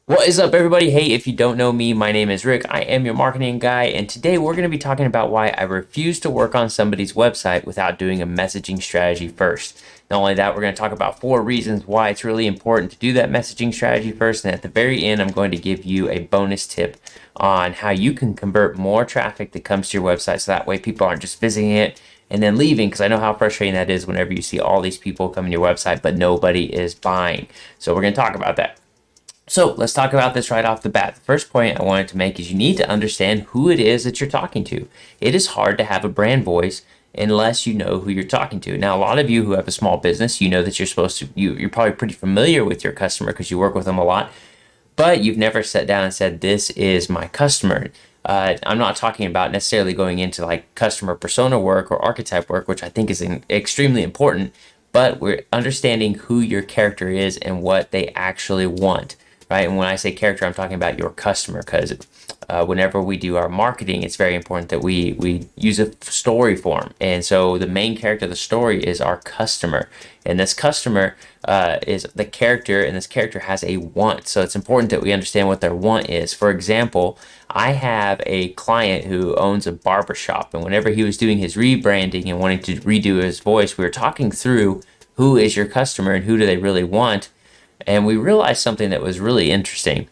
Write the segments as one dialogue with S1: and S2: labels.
S1: What is up, everybody? Hey, if you don't know me, my name is Rick. I am your marketing guy, and today we're going to be talking about why I refuse to work on somebody's website without doing a messaging strategy first. Not only that, we're going to talk about 4 reasons why it's really important to do that messaging strategy first, and at the very end, I'm going to give you a bonus tip on how you can convert more traffic that comes to your website so that way people aren't just visiting it and then leaving, because I know how frustrating that is whenever you see all these people coming to your website but nobody is buying. So we're going to talk about that. So let's talk about this right off the bat. The first point I wanted to make is you need to understand who it is that you're talking to. It is hard to have a brand voice unless you know who you're talking to. Now, a lot of you who have a small business, you know that you're supposed to, you're probably pretty familiar with your customer because you work with them a lot, but you've never sat down and said, this is my customer. I'm not talking about necessarily going into like customer persona work or archetype work, which I think is extremely important, but we're understanding who your character is and what they actually want, right? And when I say character, I'm talking about your customer, because whenever we do our marketing, it's very important that we use a story form. And so the main character of the story is our customer. And this customer is the character, and this character has a want. So it's important that we understand what their want is. For example, I have a client who owns a barber shop, and whenever he was doing his rebranding and wanting to redo his voice, we were talking through who is your customer and who do they really want. And we realized something that was really interesting.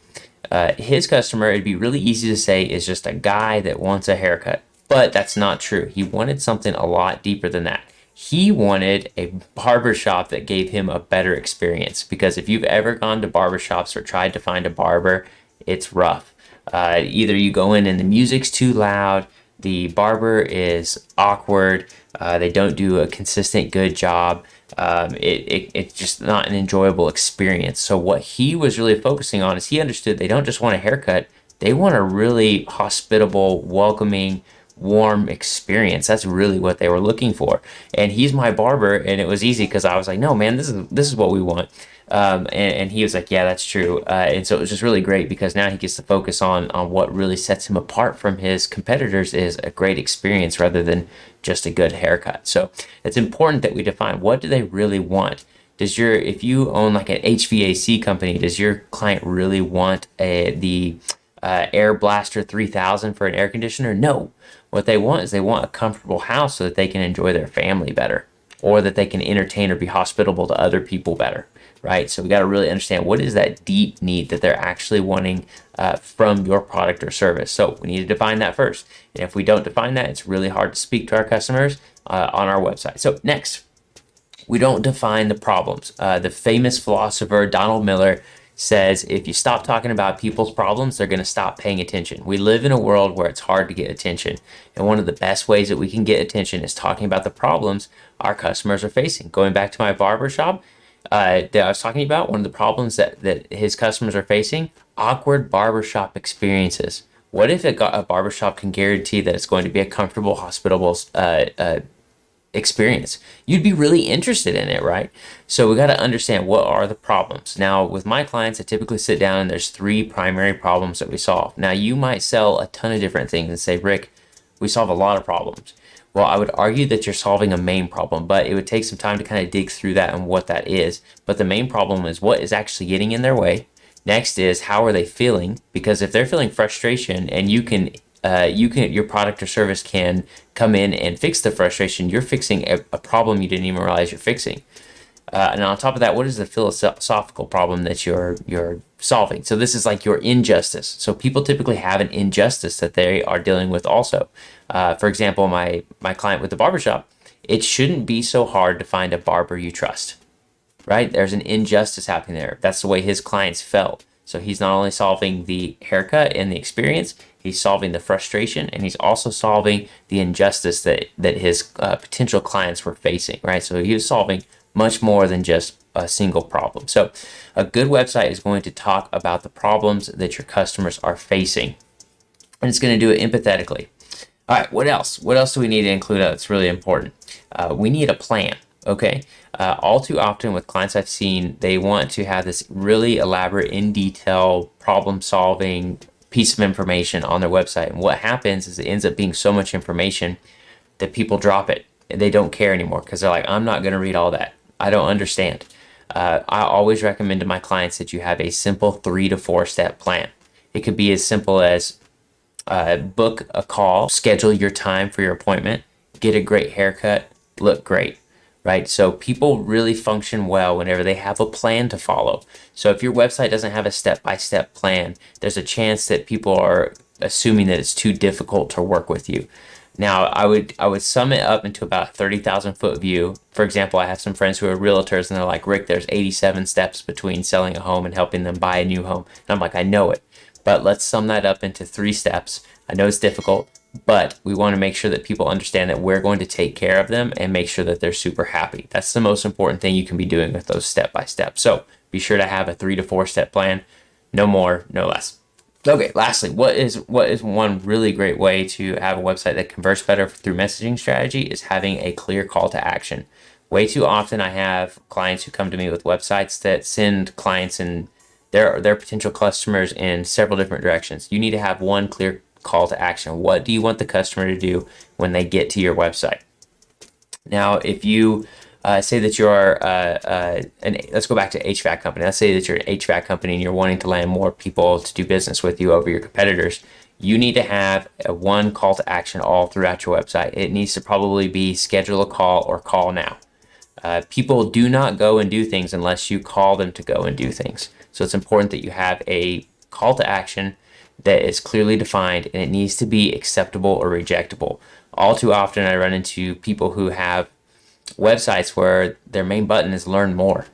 S1: His customer, it'd be really easy to say, is just a guy that wants a haircut. But that's not true. He wanted something a lot deeper than that. He wanted a barber shop that gave him a better experience. Because if you've ever gone to barbershops or tried to find a barber, it's rough. Either you go in and the music's too loud, the barber is awkward, they don't do a consistent good job. It's just not an enjoyable experience. So what he was really focusing on is he understood they don't just want a haircut, they want a really hospitable, welcoming, warm experience. That's really what they were looking for. And he's my barber, and it was easy because I was like, no, man, this is what we want. And he was like, yeah, that's true. And so it was just really great because now he gets to focus on what really sets him apart from his competitors is a great experience rather than just a good haircut. So it's important that we define what do they really want. If you own like an HVAC company, does your client really want the Air Blaster 3000 for an air conditioner? No. What they want is they want a comfortable house so that they can enjoy their family better, or that they can entertain or be hospitable to other people better, right? So we got to really understand what is that deep need that they're actually wanting from your product or service. So we need to define that first. And if we don't define that, it's really hard to speak to our customers on our website. So next, we don't define the problems. The famous philosopher Donald Miller says if you stop talking about people's problems, they're going to stop paying attention. We live in a world where it's hard to get attention. And one of the best ways that we can get attention is talking about the problems our customers are facing. Going back to my barber shop that I was talking about, one of the problems that his customers are facing, awkward barbershop experiences. What if a barbershop can guarantee that it's going to be a comfortable, hospitable experience? You'd be really interested in it, right? So we got to understand what are the problems. Now, with my clients, I typically sit down and there's 3 primary problems that we solve. Now, you might sell a ton of different things and say, Rick, we solve a lot of problems. Well, I would argue that you're solving a main problem, but it would take some time to kind of dig through that and what that is. But the main problem is what is actually getting in their way. Next is how are they feeling? Because if they're feeling frustration and your product or service can come in and fix the frustration, you're fixing a problem you didn't even realize you're fixing. And on top of that, what is the philosophical problem that you're solving? So this is like your injustice. So people typically have an injustice that they are dealing with also. For example, my client with the barbershop, it shouldn't be so hard to find a barber you trust, right? There's an injustice happening there. That's the way his clients felt. So he's not only solving the haircut and the experience, he's solving the frustration, and he's also solving the injustice that his potential clients were facing, right? So he was solving much more than just a single problem. So a good website is going to talk about the problems that your customers are facing, and it's going to do it empathetically. All right, what else? What else do we need to include? That's really important. We need a plan. Okay. All too often with clients I've seen, they want to have this really elaborate, in detail, problem solving piece of information on their website. And what happens is it ends up being so much information that people drop it. They don't care anymore because they're like, I'm not going to read all that. I don't understand. I always recommend to my clients that you have a simple 3 to 4 step plan. It could be as simple as book a call, schedule your time for your appointment, get a great haircut, look great, right? So people really function well whenever they have a plan to follow. So if your website doesn't have a step-by-step plan, there's a chance that people are assuming that it's too difficult to work with you. Now, I would sum it up into about a 30,000 foot view. For example, I have some friends who are realtors and they're like, Rick, there's 87 steps between selling a home and helping them buy a new home. And I'm like, I know it, but let's sum that up into 3 steps. I know it's difficult, but we want to make sure that people understand that we're going to take care of them and make sure that they're super happy. That's the most important thing you can be doing with those step by step. So be sure to have a 3 to 4 step plan, no more, no less. Okay, lastly, what is one really great way to have a website that converts better through messaging strategy is having a clear call to action. Way too often I have clients who come to me with websites that send clients and their potential customers in several different directions. You need to have one clear call to action. What do you want the customer to do when they get to your website? Now, if you say that you're let's go back to HVAC company. Let's say that you're an HVAC company and you're wanting to land more people to do business with you over your competitors. You need to have a one call to action all throughout your website. It needs to probably be schedule a call or call now. People do not go and do things unless you call them to go and do things. So it's important that you have a call to action that is clearly defined, and it needs to be acceptable or rejectable. All too often I run into people who have websites where their main button is learn more.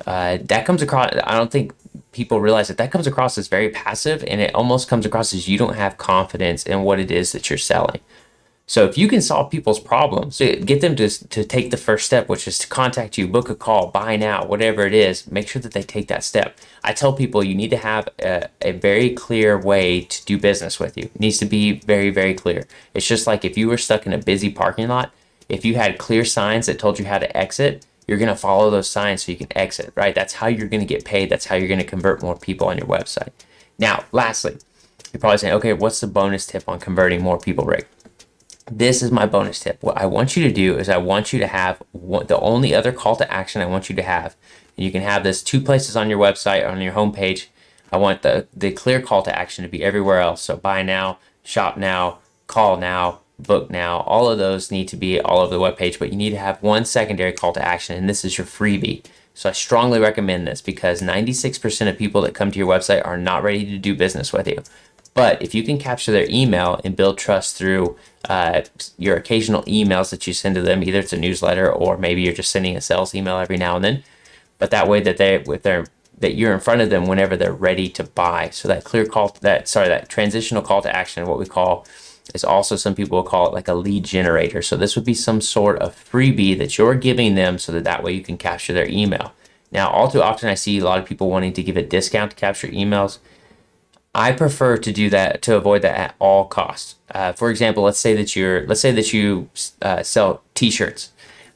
S1: That comes across, I don't think people realize that comes across as very passive, and it almost comes across as you don't have confidence in what it is that you're selling. So if you can solve people's problems, get them to take the first step, which is to contact you, book a call, buy now, whatever it is, make sure that they take that step. I tell people you need to have a very clear way to do business with you. It needs to be very, very clear. It's just like if you were stuck in a busy parking lot, if you had clear signs that told you how to exit, you're going to follow those signs so you can exit, right? That's how you're going to get paid. That's how you're going to convert more people on your website. Now, lastly, you're probably saying, okay, what's the bonus tip on converting more people, Rick? This is my bonus tip. What I want you to do is I want you to have the only other call to action I want you to have. And you can have this 2 places on your website, on your homepage. I want the clear call to action to be everywhere else. So buy now, shop now, call now, book now. All of those need to be all over the webpage, but you need to have one secondary call to action, and this is your freebie. So I strongly recommend this because 96% of people that come to your website are not ready to do business with you. But if you can capture their email and build trust through your occasional emails that you send to them, either it's a newsletter or maybe you're just sending a sales email every now and then, but that way that that you're in front of them whenever they're ready to buy. So that that transitional call to action, what we call is also, some people will call it like a lead generator. So this would be some sort of freebie that you're giving them so that way you can capture their email. Now, all too often I see a lot of people wanting to give a discount to capture emails. I prefer to do that, to avoid that at all costs. For example, let's say that you sell T-shirts.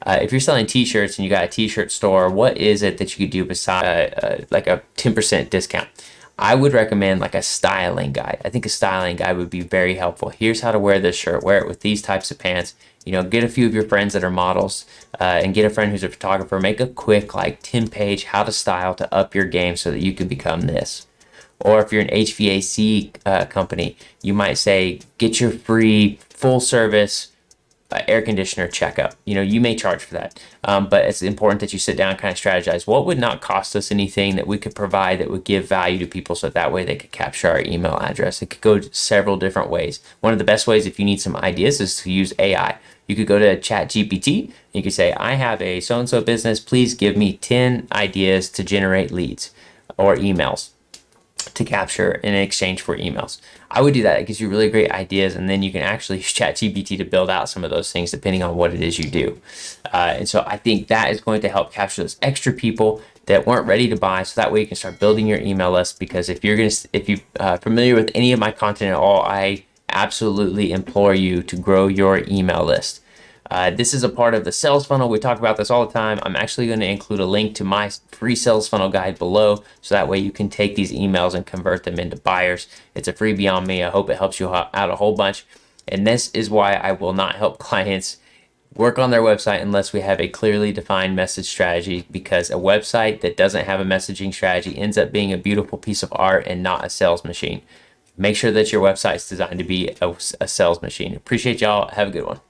S1: If you're selling T-shirts and you got a T-shirt store, what is it that you could do besides like a 10% discount? I would recommend like a styling guide. I think a styling guide would be very helpful. Here's how to wear this shirt. Wear it with these types of pants. Get a few of your friends that are models and get a friend who's a photographer. Make a quick like 10-page how to style to up your game so that you can become this. Or if you're an HVAC company, you might say, get your free full service air conditioner checkup. You may charge for that, but it's important that you sit down and kind of strategize. What would not cost us anything that we could provide that would give value to people so that way they could capture our email address? It could go several different ways. One of the best ways, if you need some ideas, is to use AI. You could go to ChatGPT and you could say, I have a so-and-so business. Please give me 10 ideas to generate leads or emails to capture in exchange for emails. I would do that. It gives you really great ideas, and then you can actually use ChatGPT to build out some of those things depending on what it is you do. And so I think that is going to help capture those extra people that weren't ready to buy, so that way you can start building your email list. Because if you're familiar with any of my content at all, I absolutely implore you to grow your email list. This is a part of the sales funnel. We talk about this all the time. I'm actually going to include a link to my free sales funnel guide below, so that way you can take these emails and convert them into buyers. It's a freebie on me. I hope it helps you out a whole bunch. And this is why I will not help clients work on their website unless we have a clearly defined message strategy, because a website that doesn't have a messaging strategy ends up being a beautiful piece of art and not a sales machine. Make sure that your website is designed to be a sales machine. Appreciate y'all. Have a good one.